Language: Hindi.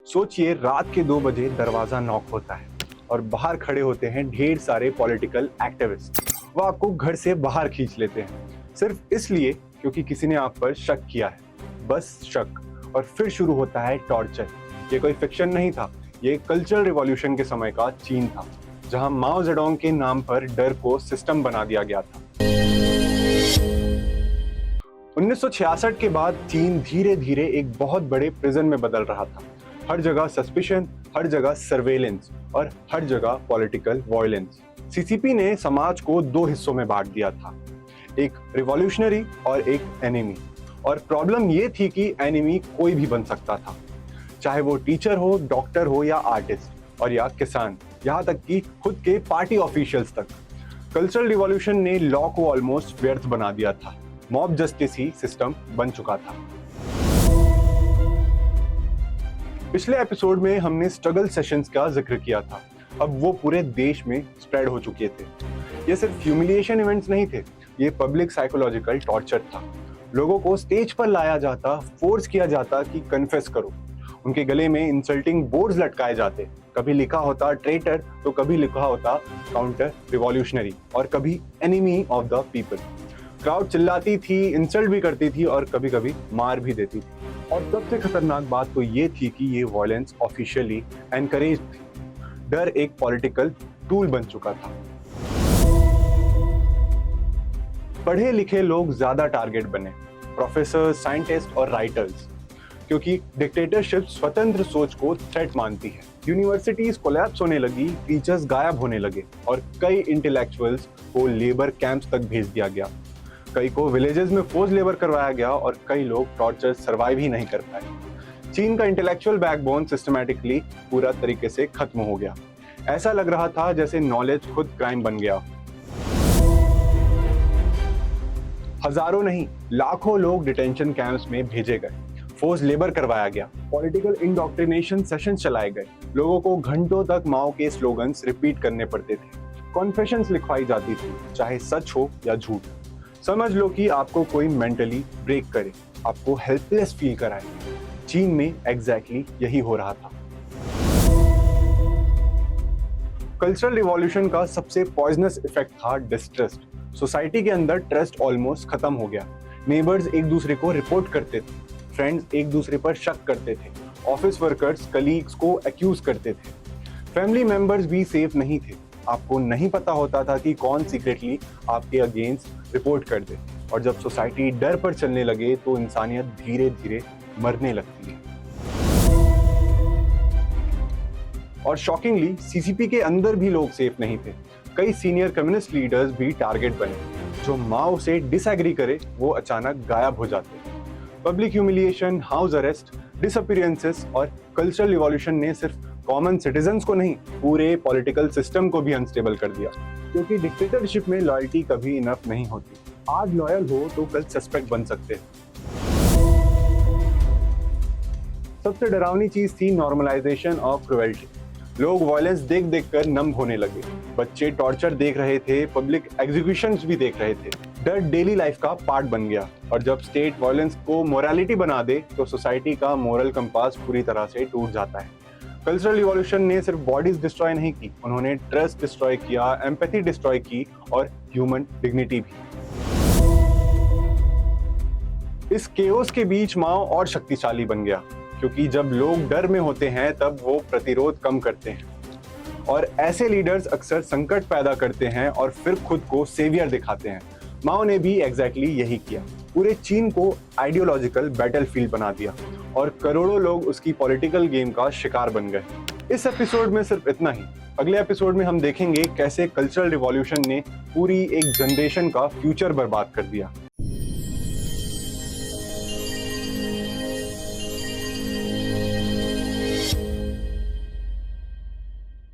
सोचिए रात के 2 बजे दरवाजा नॉक होता है और बाहर खड़े होते हैं ढेर सारे पॉलिटिकल एक्टिविस्ट। वो आपको घर से बाहर खींच लेते हैं सिर्फ इसलिए क्योंकि किसी ने आप पर शक किया है, बस शक। और फिर शुरू होता है टॉर्चर। ये कोई फिक्शन नहीं था, ये कल्चरल रिवॉल्यूशन के समय का चीन था, जहां माओ जेडोंग के नाम पर डर को सिस्टम बना दिया गया था। 1966 के बाद चीन धीरे धीरे एक बहुत बड़े प्रिजन में बदल रहा था। हर जगह सस्पिशन, हर जगह सर्वेलेंस और हर जगह पॉलिटिकल वायलेंस। सीसीपी ने समाज को 2 हिस्सों में बांट दिया था, एक रिवॉल्यूशनरी और एक एनिमी। और प्रॉब्लम ये थी कि एनिमी कोई भी बन सकता था, चाहे वो टीचर हो, डॉक्टर हो या आर्टिस्ट और या किसान, यहाँ तक कि खुद के पार्टी ऑफिशियल्स तक। कल्चरल रिवॉल्यूशन ने लॉ को ऑलमोस्ट व्यर्थ बना दिया था। मॉब जस्टिस ही सिस्टम बन चुका था। पिछले एपिसोड में हमने स्ट्रगल सेशंस का जिक्र किया था। अब वो पूरे देश में स्प्रेड हो चुके थे। ये सिर्फ ह्यूमिलिएशन इवेंट्स नहीं थे, ये पब्लिक साइकोलॉजिकल टॉर्चर था। लोगों को स्टेज पर लाया जाता, फोर्स किया जाता कि कन्फेस करो। उनके गले में इंसल्टिंग बोर्ड्स लटकाए जाते, कभी लिखा होता ट्रेटर तो कभी लिखा होता काउंटर रिवॉल्यूशनरी और कभी enemy of the people. Crowd चिल्लाती थी, इंसल्ट भी करती थी और कभी कभी मार भी देती थी। और सबसे खतरनाक बात तो ये थी कि ये वायलेंस ऑफिशियली एनकरेज थी। डर एक पॉलिटिकल टूल बन चुका था। पढ़े लिखे लोग ज्यादा टारगेट बने, प्रोफेसर, साइंटिस्ट और राइटर्स, क्योंकि डिक्टेटरशिप स्वतंत्र सोच को थ्रेट मानती है। यूनिवर्सिटीज कोलैप्स होने लगी, टीचर्स गायब होने लगे और कई इंटेलेक्चुअल्स को लेबर कैंप्स तक भेज दिया गया। कई को विलेजेस में फोर्स लेबर करवाया गया और कई लोग टॉर्चर सर्वाइव ही नहीं कर पाए। चीन का इंटेलेक्चुअल बैकबोन सिस्टमैटिकली पूरा तरीके से खत्म हो गया। ऐसा लग रहा था जैसे नॉलेज खुद क्राइम बन गया। हजारों नहीं, लाखों लोग डिटेंशन कैंप्स में भेजे गए, फोर्स लेबर करवाया गया, पॉलिटिकल इंडोक्ट्रिनेशन सेशंस चलाए गए। लोगों को घंटों तक माओ के स्लोगन्स रिपीट करने पड़ते थे। कॉन्फेशंस लिखवाई जाती थी, चाहे सच हो या झूठ। समझ लो कि आपको कोई मेंटली ब्रेक करे, आपको हेल्पलेस फील कराए। चीन में एग्जैक्टली यही हो रहा था। कल्चरल रिवॉल्यूशन का सबसे पॉइजनस इफेक्ट था डिस्ट्रस्ट। सोसाइटी के अंदर ट्रस्ट ऑलमोस्ट खत्म हो गया। नेबर्स एक दूसरे को रिपोर्ट करते थे, फ्रेंड्स एक दूसरे पर शक करते थे, ऑफिस वर्कर्स कलीग्स को एक्यूज करते थे, फैमिली मेंबर्स भी सेफ नहीं थे। आपको नहीं पता होता था कि कौन सीक्रेटली आपके अगेंस्ट रिपोर्ट कर दे। और जब सोसाइटी डर पर चलने लगे तो इंसानियत धीरे धीरे मरने लगती है। और शॉकिंगली सीसीपी के अंदर भी लोग सेफ नहीं थे। कई सीनियर कम्युनिस्ट लीडर्स भी टारगेट बने। जो माओ से डिसएग्री करे वो अचानक गायब हो जाते। Public humiliation, house arrest, disappearances और कल्चरल रिवॉल्यूशन ने सिर्फ कॉमन सिटीजन्स को नहीं, पूरे पॉलिटिकल सिस्टम को भी अनस्टेबल कर दिया। क्योंकि डिक्टेटरशिप में लॉयल्टी कभी इनफ नहीं होती। आज लॉयल हो तो कल सस्पेक्ट बन सकते हैं। सबसे डरावनी चीज थी नॉर्मलाइजेशन ऑफ क्रुएल्टी। लोग वायलेंस देख देख कर नम होने लगे। बच्चे टॉर्चर देख रहे थे, पब्लिक एग्जीक्यूशंस भी देख रहे थे। डर डेली लाइफ का पार्ट बन गया। और जब स्टेट वायलेंस को मोरालिटी बना दे तो सोसाइटी का मोरल कंपास पूरी तरह से टूट जाता है। कल्चरल रिवॉल्यूशन ने सिर्फ बॉडीज डिस्ट्रॉय नहीं की, उन्होंने ट्रस्ट डिस्ट्रॉय किया, एम्पैथी डिस्ट्रॉय की और ह्यूमन डिग्निटी भी। इस केओस के बीच माओ और शक्तिशाली बन गया, क्योंकि जब लोग डर में होते हैं तब वो प्रतिरोध कम करते हैं। और ऐसे लीडर्स अक्सर संकट पैदा करते हैं और फिर खुद को सेवियर दिखाते हैं। माओ ने भी एग्जैक्टली यही किया। पूरे चीन को आइडियोलॉजिकल बैटलफील्ड बना दिया और करोड़ों लोग उसकी पॉलिटिकल गेम का शिकार बन गए। इस एपिसोड में सिर्फ इतना ही। अगले एपिसोड में हम देखेंगे कैसे कल्चरल रिवॉल्यूशन ने पूरी एक जनरेशन का फ्यूचर बर्बाद कर दिया।